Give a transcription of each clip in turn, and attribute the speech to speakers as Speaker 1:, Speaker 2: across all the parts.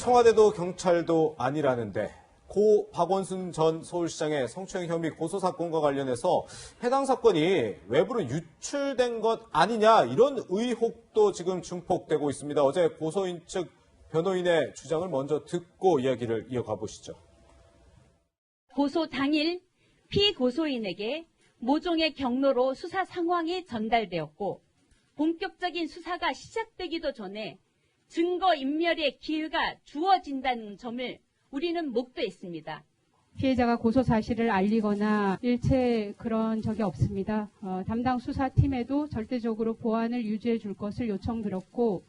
Speaker 1: 청와대도 경찰도 아니라는데 고 박원순 전 서울시장의 성추행 혐의 고소 사건과 관련해서 해당 사건이 외부로 유출된 것 아니냐 이런 의혹도 지금 증폭되고 있습니다. 어제 고소인 측 변호인의 주장을 먼저 듣고 이야기를 이어가 보시죠.
Speaker 2: 고소 당일 피고소인에게 모종의 경로로 수사 상황이 전달되었고 본격적인 수사가 시작되기도 전에 증거인멸의 기회가 주어진다는 점을 우리는 목도했습니다.
Speaker 3: 피해자가 고소 사실을 알리거나 일체 그런 적이 없습니다. 담당 수사팀에도 절대적으로 보안을 유지해 줄 것을 요청드렸고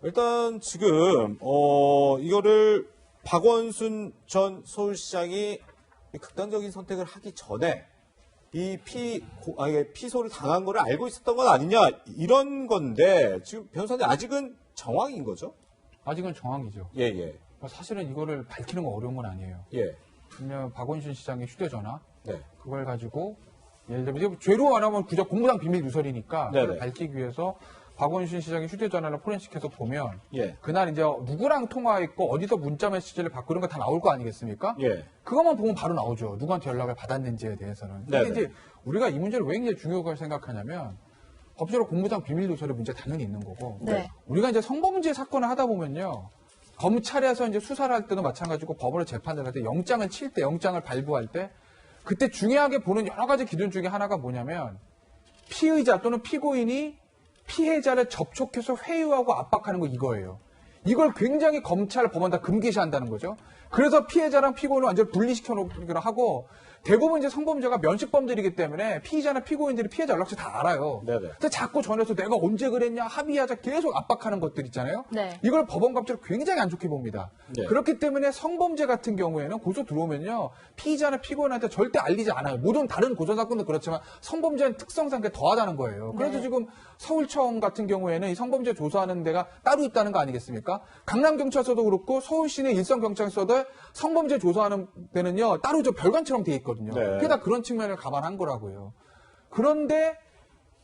Speaker 1: 일단 지금 이거를 박원순 전 서울시장이 극단적인 선택을 하기 전에 이 피소를 당한 거를 알고 있었던 건 아니냐 이런 건데 지금 변호사님 아직은 정황인 거죠?
Speaker 4: 아직은 정황이죠.
Speaker 1: 예.
Speaker 4: 사실은 이거를 밝히는 건 어려운 건 아니에요.
Speaker 1: 예.
Speaker 4: 그러면 박원순 시장의 휴대전화,
Speaker 1: 네.
Speaker 4: 그걸 가지고 예를 들면 죄로 안 하면 그저 공무상 비밀 누설이니까
Speaker 1: 네네.
Speaker 4: 그걸 밝히기 위해서 박원순 시장의 휴대전화를 포렌식해서 보면
Speaker 1: 예.
Speaker 4: 그날 이제 누구랑 통화했고 어디서 문자 메시지를 받고 이런 거 다 나올 거 아니겠습니까?
Speaker 1: 예.
Speaker 4: 그것만 보면 바로 나오죠. 누구한테 연락을 받았는지에 대해서는. 근데
Speaker 1: 네네.
Speaker 4: 이제 우리가 이 문제를 왜 이제 중요하게 생각하냐면 법적으로 공무상 비밀 누설의 문제 당연히 있는 거고.
Speaker 5: 네.
Speaker 4: 우리가 이제 성범죄 사건을 하다 보면요. 검찰에서 이제 수사를 할 때도 마찬가지고 법원을 재판을 할 때 영장을 칠 때, 영장을 발부할 때 그때 중요하게 보는 여러 가지 기준 중에 하나가 뭐냐면 피의자 또는 피고인이 피해자를 접촉해서 회유하고 압박하는 거 이거예요. 이걸 굉장히 검찰, 법원 다 금기시한다는 거죠. 그래서 피해자랑 피고인을 완전히 분리시켜 놓기로 하고 대부분 이제 성범죄가 면식범들이기 때문에 피의자나 피고인들이 피해자 연락처 다 알아요.
Speaker 1: 네네.
Speaker 4: 근데 자꾸 전해서 내가 언제 그랬냐 합의하자 계속 압박하는 것들 있잖아요.
Speaker 5: 네.
Speaker 4: 이걸 법원 감찰을 굉장히 안 좋게 봅니다.
Speaker 1: 네.
Speaker 4: 그렇기 때문에 성범죄 같은 경우에는 고소 들어오면요. 피의자나 피고인한테 절대 알리지 않아요. 모든 다른 고소사건도 그렇지만 성범죄는 특성상 그게 더하다는 거예요. 그래서
Speaker 5: 네.
Speaker 4: 지금 서울청 같은 경우에는 이 성범죄 조사하는 데가 따로 있다는 거 아니겠습니까? 강남경찰서도 그렇고 서울시내 일선경찰서도 성범죄 조사하는 데는요. 따로 저 별관처럼 돼 있거든요.
Speaker 1: 네.
Speaker 4: 그게 다 그런 측면을 감안한 거라고요. 그런데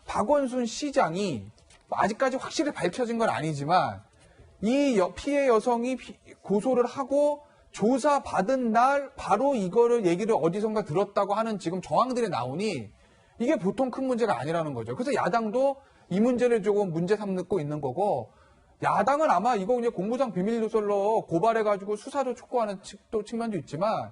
Speaker 4: 박원순 시장이 아직까지 확실히 밝혀진 건 아니지만 이 피해 여성이 고소를 하고 조사받은 날 바로 이거를 얘기를 어디선가 들었다고 하는 지금 정황들이 나오니 이게 보통 큰 문제가 아니라는 거죠. 그래서 야당도 이 문제를 조금 문제 삼고 있는 거고 야당은 아마 이거 그냥 공무상 비밀 누설로 고발해가지고 수사를 촉구하는 측면도 있지만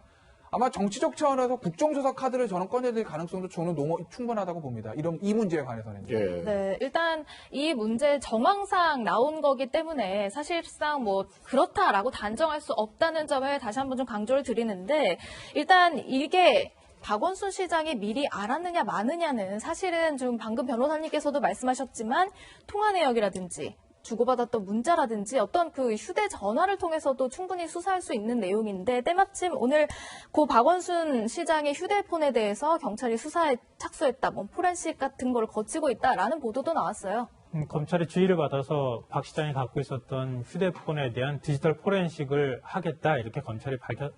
Speaker 4: 아마 정치적 차원에서 국정조사 카드를 저는 꺼내들 가능성도 저는 너무 충분하다고 봅니다. 이 문제에 관해서는.
Speaker 1: 예.
Speaker 5: 네, 일단 이 문제 정황상 나온 거기 때문에 사실상 뭐 그렇다라고 단정할 수 없다는 점을 다시 한번 좀 강조를 드리는데 일단 이게 박원순 시장이 미리 알았느냐 마느냐는 사실은 좀 방금 변호사님께서도 말씀하셨지만 통화 내역이라든지 주고받았던 문자라든지 어떤 그 휴대전화를 통해서도 충분히 수사할 수 있는 내용인데 때마침 오늘 고 박원순 시장의 휴대폰에 대해서 경찰이 수사에 착수했다, 뭐 포렌식 같은 걸 거치고 있다라는 보도도 나왔어요.
Speaker 6: 검찰의 지휘를 받아서 박 시장이 갖고 있었던 휴대폰에 대한 디지털 포렌식을 하겠다 이렇게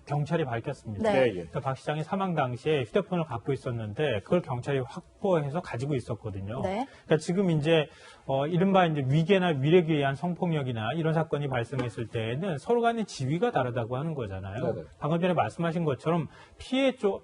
Speaker 6: 경찰이 밝혔습니다.
Speaker 5: 네.
Speaker 6: 그러니까 박 시장이 사망 당시에 휴대폰을 갖고 있었는데 그걸 경찰이 확보해서 가지고 있었거든요.
Speaker 5: 네.
Speaker 6: 그러니까 지금 이제 이른바 이제 위계나 위력에 의한 성폭력이나 이런 사건이 발생했을 때에는 서로 간의 지위가 다르다고 하는 거잖아요.
Speaker 1: 네네.
Speaker 6: 방금 전에 말씀하신 것처럼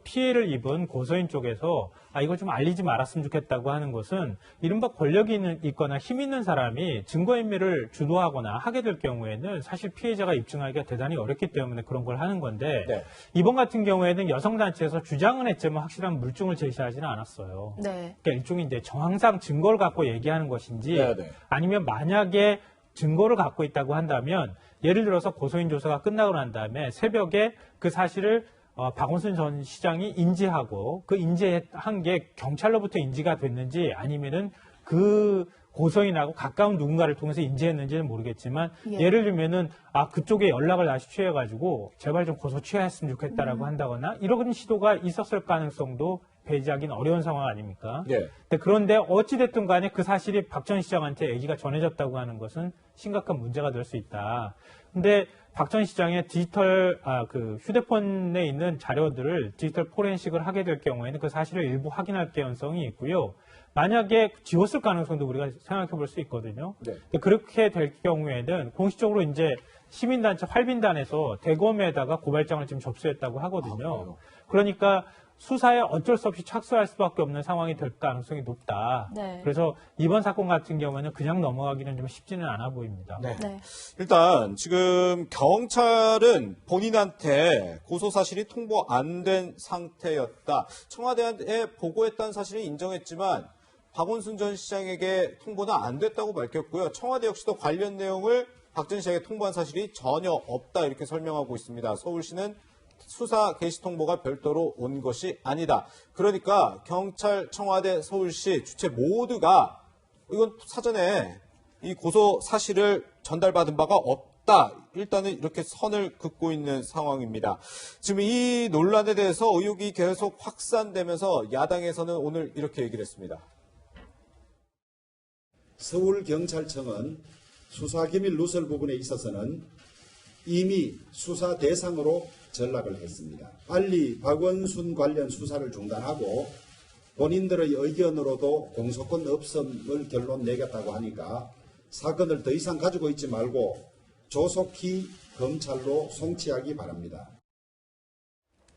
Speaker 6: 피해를 입은 고소인 쪽에서 이거 좀 알리지 말았으면 좋겠다고 하는 것은 이른바 권력이 있거나 힘 있는 사람이 증거인멸을 주도하거나 하게 될 경우에는 사실 피해자가 입증하기가 대단히 어렵기 때문에 그런 걸 하는 건데
Speaker 1: 네.
Speaker 6: 이번 같은 경우에는 여성단체에서 주장은 했지만 확실한 물증을 제시하지는 않았어요.
Speaker 5: 네.
Speaker 6: 그러니까 일종의 이제 정황상 증거를 갖고 얘기하는 것인지
Speaker 1: 네네.
Speaker 6: 아니면 만약에 증거를 갖고 있다고 한다면 예를 들어서 고소인 조사가 끝나고 난 다음에 새벽에 그 사실을 박원순 전 시장이 인지하고 그 인지한 게 경찰로부터 인지가 됐는지 아니면은 그 고소인하고 가까운 누군가를 통해서 인지했는지는 모르겠지만 예를 들면은 그쪽에 연락을 다시 취해가지고 제발 좀 고소 취하했으면 좋겠다라고 한다거나 이런 시도가 있었을 가능성도 배제하기는 어려운 상황 아닙니까?
Speaker 1: 예.
Speaker 6: 그런데 어찌됐든 간에 그 사실이 박 전 시장한테 얘기가 전해졌다고 하는 것은 심각한 문제가 될 수 있다. 근데 박 전 시장의 그 휴대폰에 있는 자료들을 디지털 포렌식을 하게 될 경우에는 그 사실을 일부 확인할 가능성이 있고요. 만약에 지웠을 가능성도 우리가 생각해 볼 수 있거든요.
Speaker 1: 네.
Speaker 6: 근데 그렇게 될 경우에는 공식적으로 이제 시민단체 활빈단에서 대검에다가 고발장을 지금 접수했다고 하거든요. 그러니까 수사에 어쩔 수 없이 착수할 수밖에 없는 상황이 될 가능성이 높다.
Speaker 5: 네.
Speaker 6: 그래서 이번 사건 같은 경우에는 그냥 넘어가기는 좀 쉽지는 않아 보입니다.
Speaker 1: 네.
Speaker 5: 네.
Speaker 1: 일단 지금 경찰은 본인한테 고소 사실이 통보 안 된 상태였다. 청와대에 보고했다는 사실을 인정했지만 박원순 전 시장에게 통보는 안 됐다고 밝혔고요. 청와대 역시도 관련 내용을 박 전 시장에게 통보한 사실이 전혀 없다 이렇게 설명하고 있습니다. 서울시는 수사 개시 통보가 별도로 온 것이 아니다. 그러니까 경찰, 청와대, 서울시 주체 모두가 이건 사전에 이 고소 사실을 전달받은 바가 없다. 일단은 이렇게 선을 긋고 있는 상황입니다. 지금 이 논란에 대해서 의혹이 계속 확산되면서 야당에서는 오늘 이렇게 얘기를 했습니다.
Speaker 7: 서울경찰청은 수사기밀 누설 부분에 있어서는 이미 수사 대상으로 전락을 했습니다. 빨리 박원순 관련 수사를 중단하고 본인들의 의견으로도 공소권 없음을 결론 내겠다고 하니까 사건을 더 이상 가지고 있지 말고 조속히 검찰로 송치하기 바랍니다.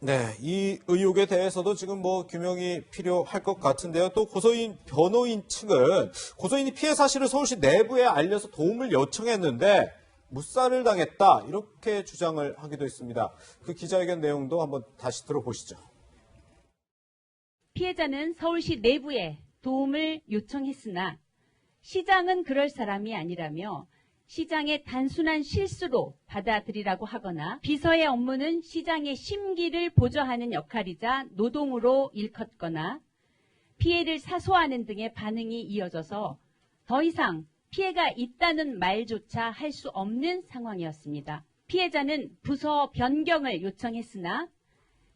Speaker 1: 네, 이 의혹에 대해서도 지금 뭐 규명이 필요할 것 같은데요. 또 고소인 변호인 측은 고소인이 피해 사실을 서울시 내부에 알려서 도움을 요청했는데 묵살을 당했다 이렇게 주장을 하기도 했습니다. 그 기자회견 내용도 한번 다시 들어보시죠.
Speaker 2: 피해자는 서울시 내부에 도움을 요청했으나 시장은 그럴 사람이 아니라며 시장의 단순한 실수로 받아들이라고 하거나 비서의 업무는 시장의 심기를 보좌하는 역할이자 노동으로 일컫거나 피해를 사소하는 등의 반응이 이어져서 더 이상 피해가 있다는 말조차 할 수 없는 상황이었습니다. 피해자는 부서 변경을 요청했으나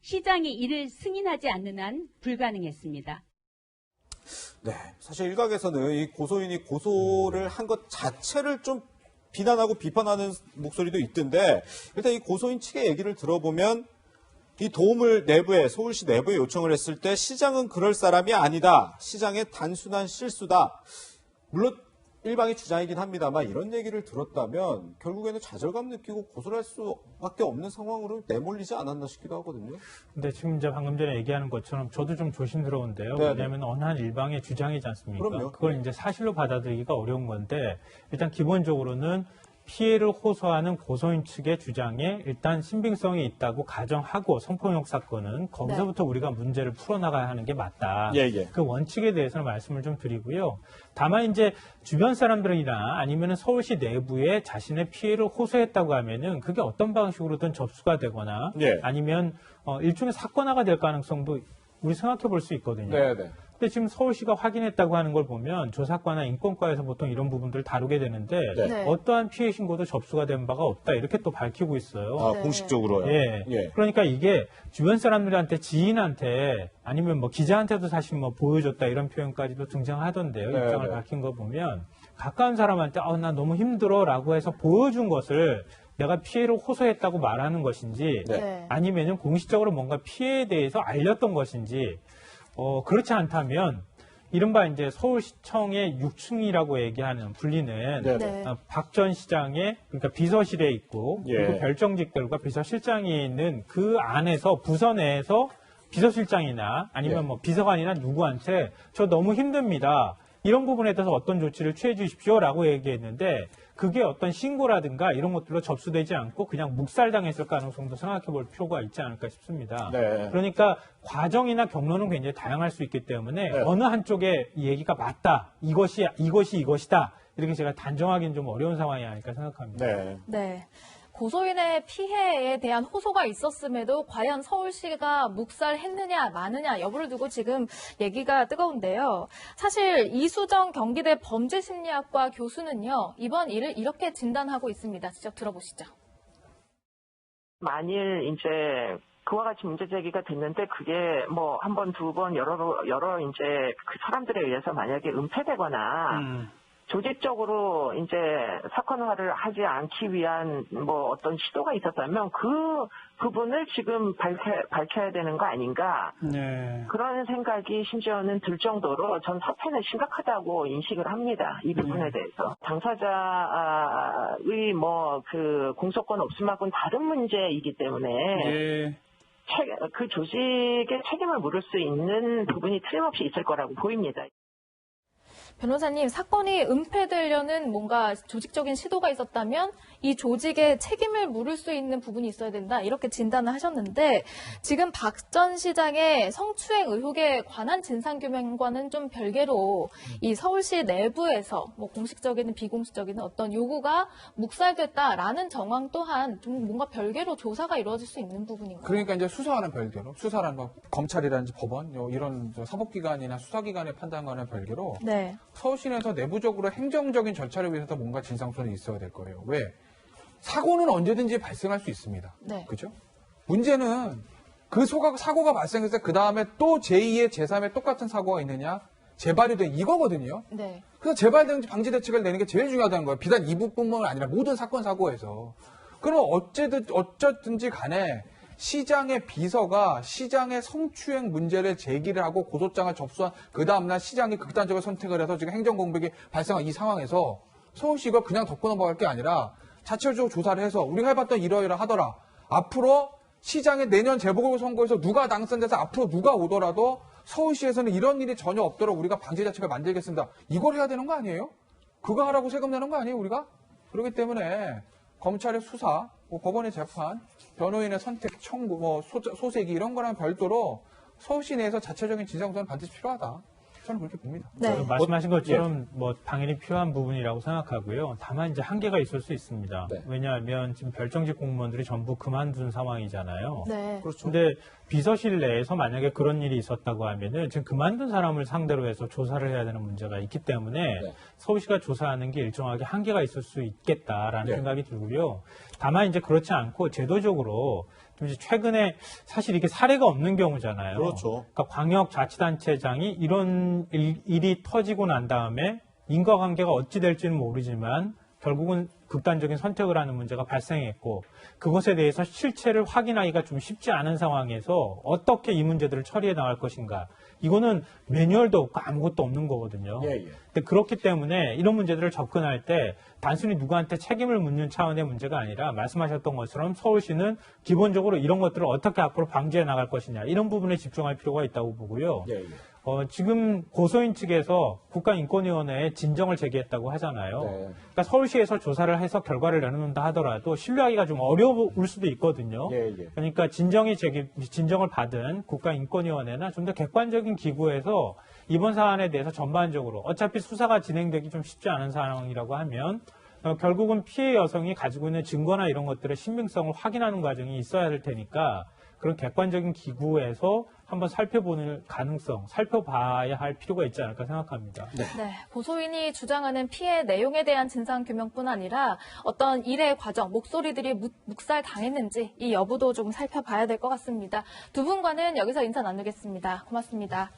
Speaker 2: 시장이 이를 승인하지 않는 한 불가능했습니다.
Speaker 1: 네, 사실 일각에서는 이 고소인이 고소를 한 것 자체를 좀 비난하고 비판하는 목소리도 있던데 일단 이 고소인 측의 얘기를 들어보면 이 도움을 내부에 서울시 내부에 요청을 했을 때 시장은 그럴 사람이 아니다. 시장의 단순한 실수다. 물론 일방의 주장이긴 합니다만 이런 얘기를 들었다면 결국에는 좌절감 느끼고 고소를 할 수밖에 없는 상황으로 내몰리지 않았나 싶기도 하거든요.
Speaker 6: 근데 지금 이제 방금 전에 얘기하는 것처럼 저도 좀 조심스러운데요.
Speaker 1: 네네.
Speaker 6: 왜냐하면 어느 한 일방의 주장이지 않습니까?
Speaker 1: 그럼요.
Speaker 6: 그걸 이제 사실로 받아들이기가 어려운 건데 일단 기본적으로는 피해를 호소하는 고소인 측의 주장에 일단 신빙성이 있다고 가정하고 성폭력 사건은 거기서부터 우리가 문제를 풀어나가야 하는 게 맞다.
Speaker 1: 예.
Speaker 6: 그 원칙에 대해서는 말씀을 좀 드리고요. 다만 이제 주변 사람들이나 아니면은 서울시 내부에 자신의 피해를 호소했다고 하면은 그게 어떤 방식으로든 접수가 되거나
Speaker 1: 예.
Speaker 6: 아니면 일종의 사건화가 될 가능성도 우리 생각해 볼 수 있거든요.
Speaker 1: 네네.
Speaker 6: 근데 지금 서울시가 확인했다고 하는 걸 보면 조사과나 인권과에서 보통 이런 부분들을 다루게 되는데
Speaker 1: 네.
Speaker 6: 어떠한 피해 신고도 접수가 된 바가 없다 이렇게 또 밝히고 있어요.
Speaker 1: 아,
Speaker 5: 네.
Speaker 1: 공식적으로요.
Speaker 6: 예.
Speaker 1: 예.
Speaker 6: 그러니까 이게 주변 사람들한테 지인한테 아니면 뭐 기자한테도 사실 뭐 보여줬다 이런 표현까지도 등장하던데요.
Speaker 1: 네,
Speaker 6: 입장을
Speaker 1: 네.
Speaker 6: 밝힌 거 보면 가까운 사람한테 나 너무 힘들어라고 해서 보여준 것을 내가 피해를 호소했다고 말하는 것인지
Speaker 1: 네.
Speaker 6: 아니면은 공식적으로 뭔가 피해에 대해서 알렸던 것인지 그렇지 않다면 이른바 이제 서울시청의 6층이라고 얘기하는 불리는
Speaker 1: 네.
Speaker 5: 네.
Speaker 6: 박 전 시장의 그러니까 비서실에 있고
Speaker 1: 예.
Speaker 6: 그리고 별정직들과 비서실장이 있는 그 안에서 부서 내에서 비서실장이나 아니면
Speaker 1: 예.
Speaker 6: 뭐 비서관이나 누구한테 저 너무 힘듭니다. 이런 부분에 대해서 어떤 조치를 취해 주십시오라고 얘기했는데 그게 어떤 신고라든가 이런 것들로 접수되지 않고 그냥 묵살당했을 가능성도 생각해 볼 필요가 있지 않을까 싶습니다.
Speaker 1: 네.
Speaker 6: 그러니까 과정이나 경로는 굉장히 다양할 수 있기 때문에
Speaker 1: 네.
Speaker 6: 어느 한쪽의 얘기가 맞다. 이것이다. 이렇게 제가 단정하기는 좀 어려운 상황이 아닐까 생각합니다.
Speaker 1: 네.
Speaker 5: 네. 고소인의 피해에 대한 호소가 있었음에도 과연 서울시가 묵살했느냐 마느냐 여부를 두고 지금 얘기가 뜨거운데요. 사실 이수정 경기대 범죄심리학과 교수는요. 이번 일을 이렇게 진단하고 있습니다. 직접 들어보시죠.
Speaker 8: 만일 이제 그와 같이 문제 제기가 됐는데 그게 뭐 한 번, 두 번 여러 이제 그 사람들에 의해서 만약에 은폐되거나 조직적으로 이제 사건화를 하지 않기 위한 뭐 어떤 시도가 있었다면 그 부분을 지금 밝혀야 되는 거 아닌가.
Speaker 6: 네.
Speaker 8: 그런 생각이 심지어는 들 정도로 전 사태는 심각하다고 인식을 합니다. 이 부분에 대해서. 당사자의 뭐 그 공소권 없음하고는 다른 문제이기 때문에
Speaker 4: 예.
Speaker 8: 그 조직의 책임을 물을 수 있는 부분이 틀림없이 있을 거라고 보입니다.
Speaker 5: 변호사님, 사건이 은폐되려는 뭔가 조직적인 시도가 있었다면 이 조직의 책임을 물을 수 있는 부분이 있어야 된다. 이렇게 진단을 하셨는데 지금 박 전 시장의 성추행 의혹에 관한 진상규명과는 좀 별개로 이 서울시 내부에서 뭐 공식적이든 비공식적이든 어떤 요구가 묵살됐다라는 정황 또한 좀 뭔가 별개로 조사가 이루어질 수 있는 부분인가요?
Speaker 4: 그러니까 이제 수사하는 별개로, 수사라는 뭐 검찰이라든지 법원, 이런 사법기관이나 수사기관의 판단과는 별개로
Speaker 5: 네.
Speaker 4: 서울시 내에서 내부적으로 행정적인 절차를 위해서 뭔가 진상조사는 있어야 될 거예요. 왜? 사고는 언제든지 발생할 수 있습니다.
Speaker 5: 네.
Speaker 4: 그죠? 문제는 그 사고가 발생했을 때 그 다음에 또 제2의 제3의 똑같은 사고가 있느냐? 재발이 이거거든요.
Speaker 5: 네.
Speaker 4: 그래서 재발 방지 대책을 내는 게 제일 중요하다는 거예요. 비단 이 부분뿐만 아니라 모든 사건 사고에서. 그럼 어쨌든지 간에 시장의 비서가 시장의 성추행 문제를 제기를 하고 고소장을 접수한 그 다음날 시장이 극단적으로 선택을 해서 지금 행정공백이 발생한 이 상황에서 서울시가 그냥 덮고 넘어갈 게 아니라 자체적으로 조사를 해서 우리가 해봤던 이러이러하더라. 앞으로 시장의 내년 재보궐선거에서 누가 당선돼서 앞으로 누가 오더라도 서울시에서는 이런 일이 전혀 없도록 우리가 방지 대책을 만들겠습니다. 이걸 해야 되는 거 아니에요? 그거 하라고 세금 내는 거 아니에요, 우리가? 그렇기 때문에 검찰의 수사, 뭐 법원의 재판, 변호인의 선택, 청구, 뭐 소세기 이런 거랑 별도로 서울시 내에서 자체적인 진상조사는 반드시 필요하다. 저는 그렇게 봅니다.
Speaker 5: 네.
Speaker 6: 말씀하신 것처럼 뭐 당연히 필요한 부분이라고 생각하고요. 다만 이제 한계가 있을 수 있습니다.
Speaker 1: 네.
Speaker 6: 왜냐하면 지금 별정직 공무원들이 전부 그만둔 상황이잖아요.
Speaker 5: 네.
Speaker 1: 그렇죠.
Speaker 6: 근데 비서실 내에서 만약에 그런 일이 있었다고 하면은 지금 그만둔 사람을 상대로 해서 조사를 해야 되는 문제가 있기 때문에
Speaker 1: 네.
Speaker 6: 서울시가 조사하는 게 일정하게 한계가 있을 수 있겠다라는
Speaker 1: 네.
Speaker 6: 생각이 들고요. 다만 이제 그렇지 않고 제도적으로 좀 이제 최근에 사실 이게 사례가 없는 경우잖아요.
Speaker 1: 그렇죠.
Speaker 6: 그러니까 광역자치단체장이 이런 일이 터지고 난 다음에 인과관계가 어찌 될지는 모르지만 결국은 극단적인 선택을 하는 문제가 발생했고 그것에 대해서 실체를 확인하기가 좀 쉽지 않은 상황에서 어떻게 이 문제들을 처리해 나갈 것인가. 이거는 매뉴얼도 없고 아무것도 없는 거거든요.
Speaker 1: 예, 예.
Speaker 6: 근데 그렇기 때문에 이런 문제들을 접근할 때 단순히 누구한테 책임을 묻는 차원의 문제가 아니라 말씀하셨던 것처럼 서울시는 기본적으로 이런 것들을 어떻게 앞으로 방지해 나갈 것이냐 이런 부분에 집중할 필요가 있다고 보고요.
Speaker 1: 예, 예.
Speaker 6: 지금 고소인 측에서 국가인권위원회에 진정을 제기했다고 하잖아요.
Speaker 1: 네.
Speaker 6: 그러니까 서울시에서 조사를 해서 결과를 내놓는다 하더라도 신뢰하기가 좀 어려울 수도 있거든요.
Speaker 1: 예, 예.
Speaker 6: 그러니까 진정을 받은 국가인권위원회나 좀 더 객관적인 기구에서 이번 사안에 대해서 전반적으로 어차피 수사가 진행되기 좀 쉽지 않은 상황이라고 하면 결국은 피해 여성이 가지고 있는 증거나 이런 것들의 신빙성을 확인하는 과정이 있어야 할 테니까 그런 객관적인 기구에서 한번 살펴봐야 할 필요가 있지 않을까 생각합니다.
Speaker 5: 네, 고소인이 주장하는 피해 내용에 대한 진상규명뿐 아니라 어떤 일의 과정, 목소리들이 묵살 당했는지 이 여부도 좀 살펴봐야 될 것 같습니다. 두 분과는 여기서 인사 나누겠습니다. 고맙습니다.